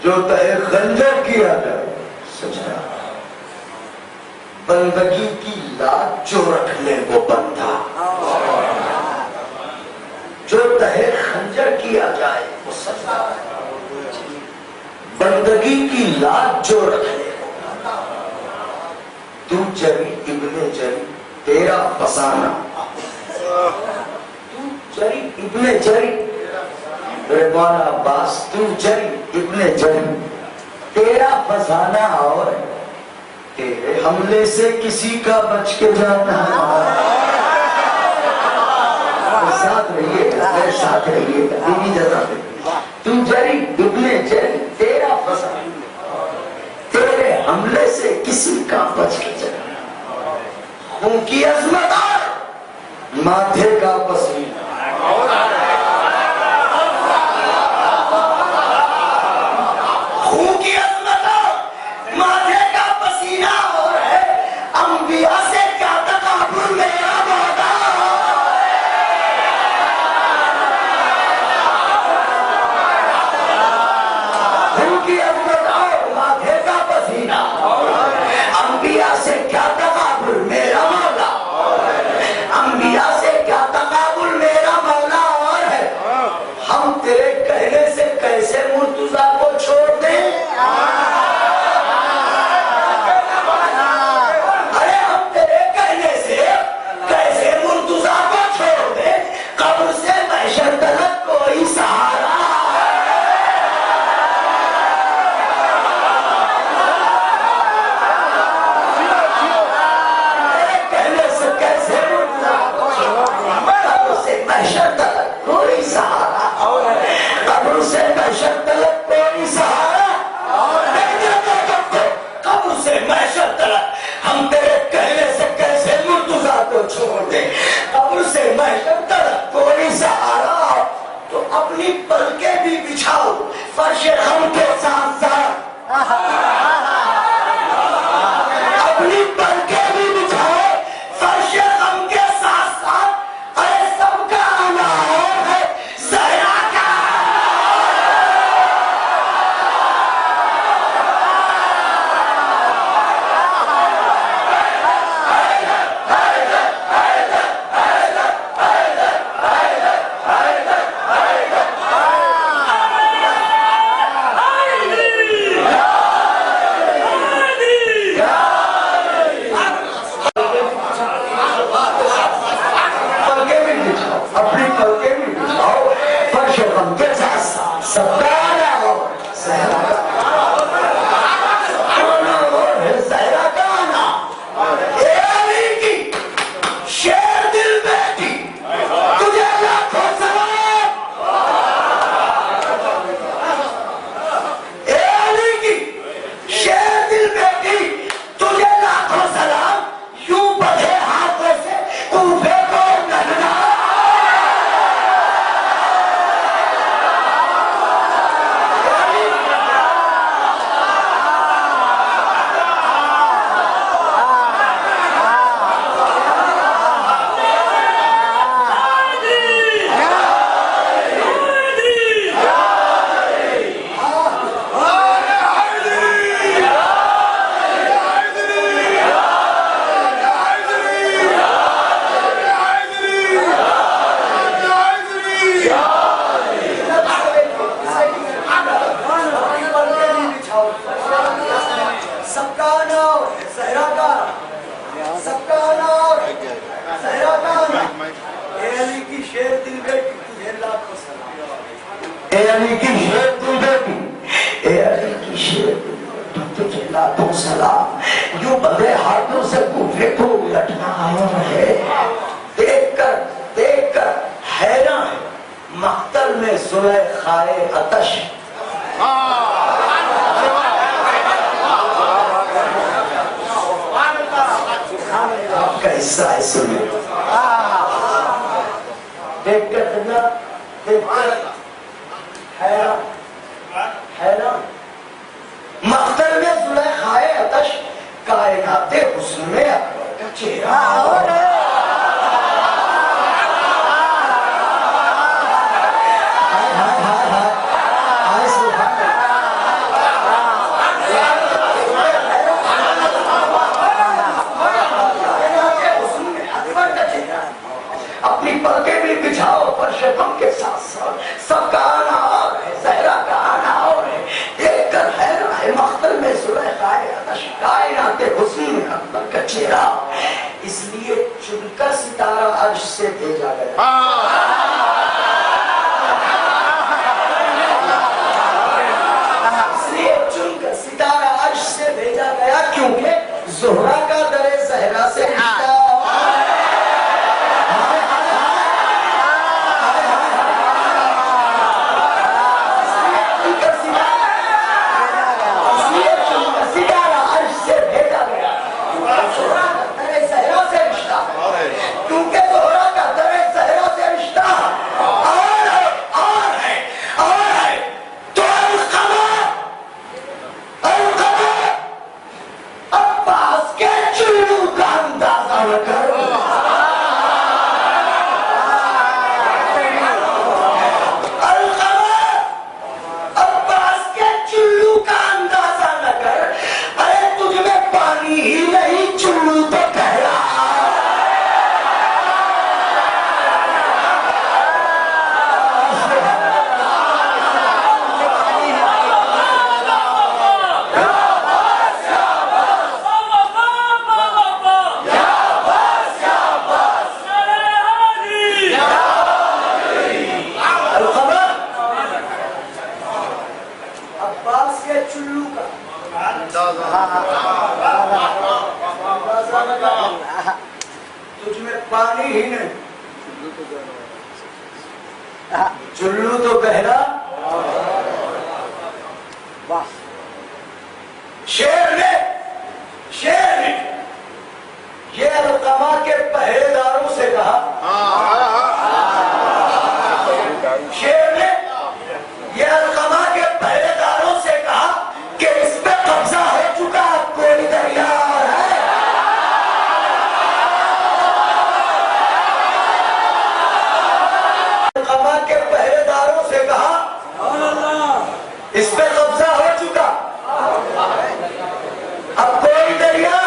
جو تہے خنجر کیا جائے سجدہ، بندگی کی لاج جو رکھ لے وہ بندہ، جو تہے خنجر کیا جائے وہ سجدہ، بندگی کی لاج جو رکھ لے وہ بندہ۔ تو جری ابن جری تیرا فسانہ، تو جری ابن جری رضوان عباس، تو جری ابن جری تیرا فسانہ اور تیرے حملے سے کسی کا بچ کے جانا ساتھ رہیے گا، میرے ساتھ رہیے گا، دینی جزا دے۔ تو جری ابن جری تیرا فسانہ، تیرے حملے سے کسی کا بچ کے جانا، خون کی عظمت اور ماتھے کا پسینہ، خون کی عظمت اور ماتھے کا پسینہ اور ہے انبیاء سے کیا تقابل میرا مولا، خون کی عظمت اور ماتھے کا پسینہ، انبیاء سے کیا تقابل میرا مولا، انبیاء سے کیا تقابل میرا مولا اور ہے ہم تیرے کہنے سے کیسے مرتضیٰ کو چھوڑ دیں، ارے ہم تیرے کہنے سے کیسے مرتضیٰ کو چھوڑ دیں، قبر سے محشر تلک کوئی سہارا، تیرے کہنے سے کیسے مرتضیٰ کو چھوڑ دیں، قبر سے محشر تلک کوئی سہارا، قبر سے محشر تلک کوئی سہارا، قبر سے محشر تلک ہم تیرے کہنے سے کیسے مرتضیٰ کو چھوڑ دیں، قبر سے محشر تلک کوئی سہارا، تو اپنی پلکیں بھی بچھاؤ فرش غم کے ساتھ ساتھ، اپنی پلکیں بھی بچھاؤ فرش غم کے ساتھ ساتھ، ارے سب کا آنا ہے زہرا کا، پلکیں بھی بچھاؤ، اپنی پلکیں بھی بچھاؤ فرش غم کے ساتھ ساتھ، سب کا آنا ہو زہرا کا آنا ہو زہرا کا آنا، اے علی کی شیر دل بیٹی تجھے لاکھوں سلام، اے علی کی شیر دل بیٹی تجھے لاکھوں سلام، یوں بڑھے ہاتھوں سے کوفے کو نگنا، سب کا آنا ہو زہرا کا، سب کا آنا ہو زہرا کا آنا، اے علی کی شیر دل بیٹی تجھے لاکھوں سلام، اے علی کی شیر دل بیٹی، اے علی کی شیر دل بیٹی تجھے لاکھوں سلام، یوں بڑھے ہاتھوں سے کوفے کو لٹنا آیا ہے، دیکھ کر حیران ہے مقتل میں زلیخائے عطش، آپ کا حصہ ہے سنیں، دیکھ کر دنیا دیکھ کر حیران مقتل میں زلیخائے عطش، کائنات حسن میں اکبر کا چہرہ، چہرہ، اس لیے چن کر ستارہ عرش سے بھیجا گیا. اس لیے چن کر ستارہ عرش سے بھیجا گیا کیونکہ زہرا کا در زہرا سے رشتہ. تجھ میں پانی ہی نہیں، چلو تو گہرا. شیر نے یہ علقمہ کے پہرے داروں سے کہا. شیر نے یہ علقمہ کے پہرے داروں سے کہا کہ اس پہ قبضہ ہو چکا کوئی دریا ہے. علقمہ کے پہرے داروں سے کہا اس پہ قبضہ ہو چکا، اب کوئی دریا،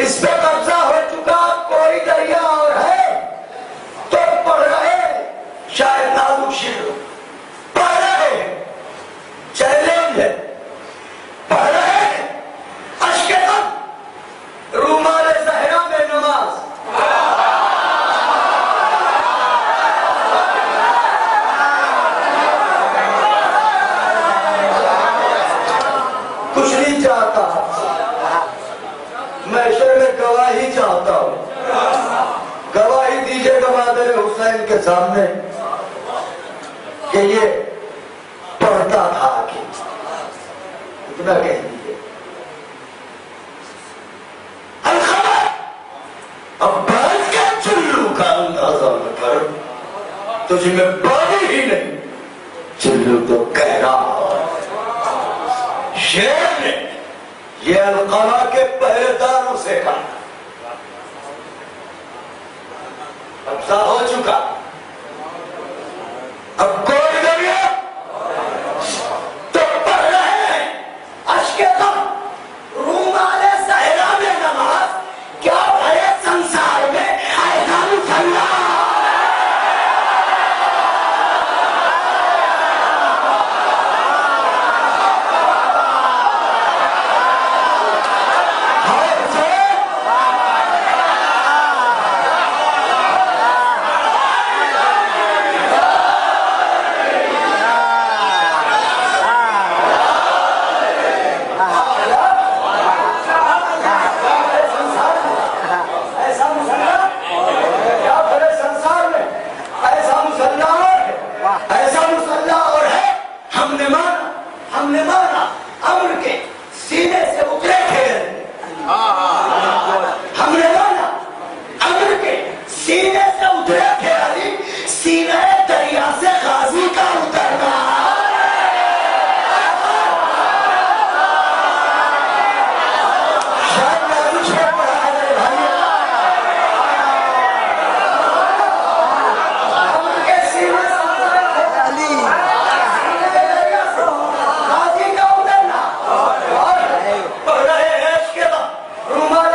اس پہ قبضہ ہو چکا کوئی دریا اور ہے. تو پڑھ رہے شاید نازک شعر، پڑھ رہے چیلنج ہے، پڑھ رہے اشک غم رومال زہرا میں نماز. کچھ نہیں چاہتا، محشر میں گواہی چاہتا ہوں. گواہی دیجئے گا مادر حسین کے سامنے کہ یہ پڑھتا تھا کہ اتنا کہہ دیجئے. الخبر عباس کے چلو کا اندازہ نہ کر، تجھ میں پانی ہی نہیں، چلو تو گہرا. شیر نے یہ علقمہ کے پہرے داروں سے کہا قبضہ ہو چکا، اب کوئی دریا. تو پڑھ رہے ہیں اشک غم رومال زہرا میں نماز. کیا بھرے سنسار میں ایسا مسلح رومال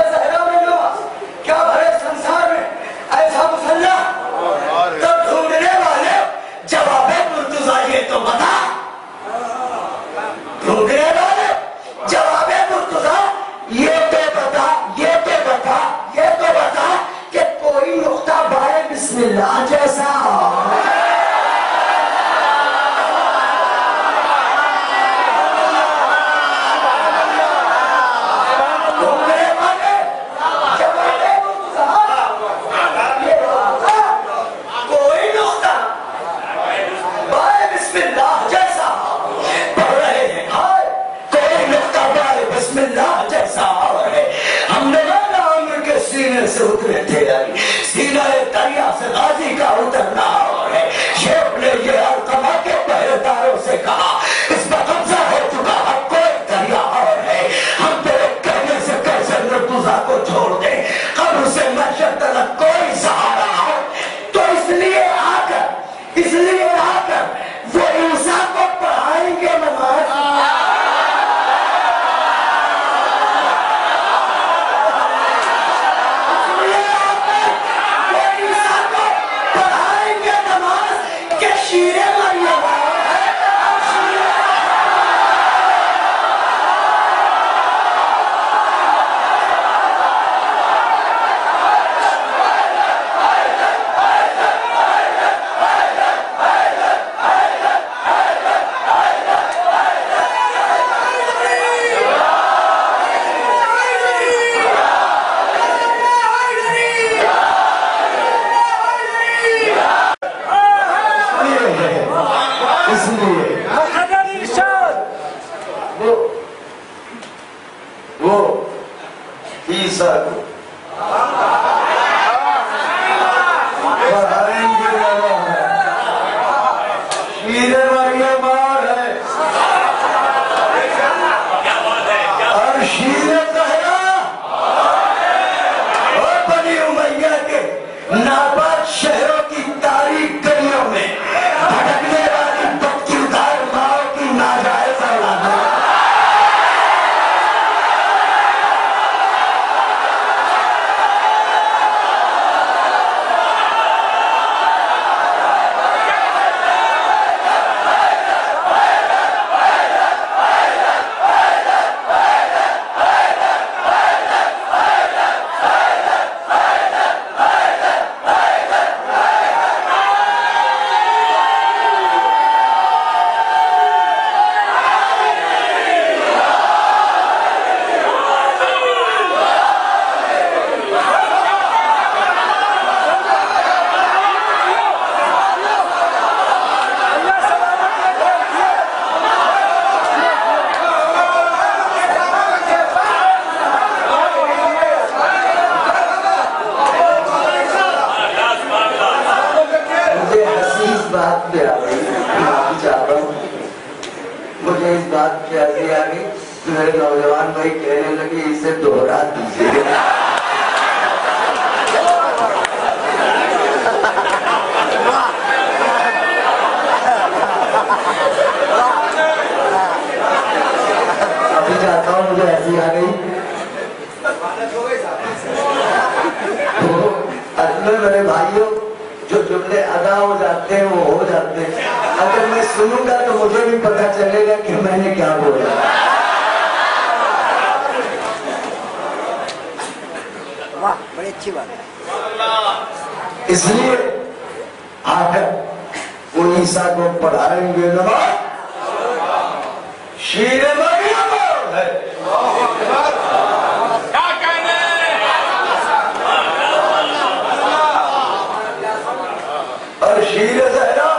عیسیٰ کو پڑھائیں گے شیر مریم اور ہے اور شیر زہرا اور بنی امیہ کے ناپاک شہروں کی تاریخ گلیوں میں بھٹکنے والی بدکردار ماؤں کی ناجائز اولاد ہے۔ مجھے اس بات پہ ہنسی آ گئی میرے نوجوان بھائی کہنے لگے اسے دوہرا دیجیے ابھی چاہتا ہوں مجھے ہنسی آ گئی اصل میں میرے بھائیوں جو جملے ادا ہو جاتے ہیں وہ ہو جاتے ہیں اگر میں سنوں گا تو مجھے بھی پتہ چلے گا کہ میں نے کیا بولا واہ بڑی اچھی بات ہے اس لیے آ کر وہ عیسیٰ کو پڑھائیں گے نماز شیر مریم ہے اور شیر زہرا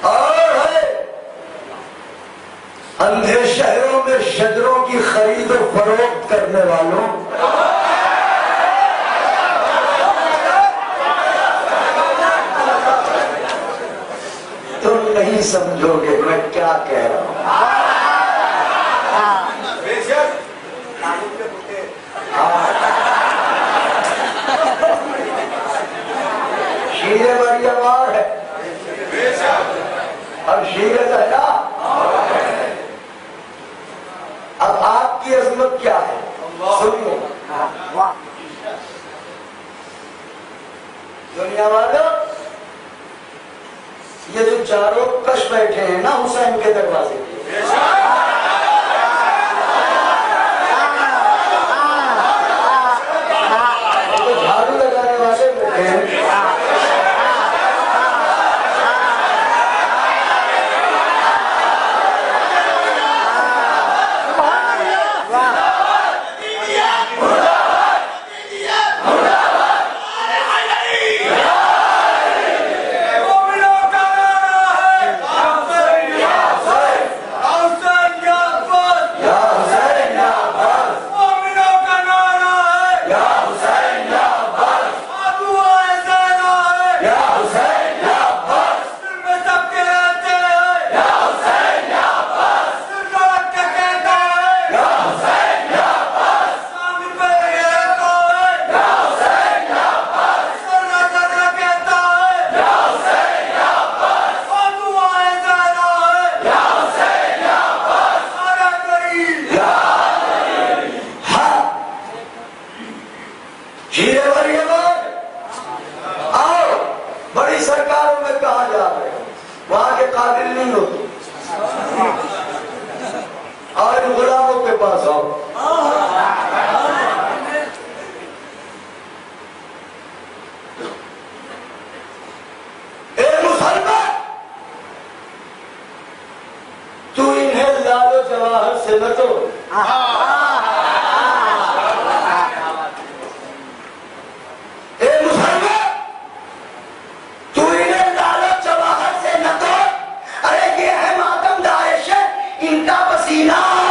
اور ہے اندھے شہروں میں شجروں کی خرید و فروخت کرنے والوں تم نہیں سمجھو گے میں کیا کہہ رہا ہوں شیر مریم اور ہے اور شیر زہرا اب آپ کی عظمت کیا ہے سنیے دنیا والوں یہ جو چاروں کش بیٹھے ہیں نا حسین کے دروازے پہ جھاڑو لگانے والے بیٹھے ہیں ان کا پسینہ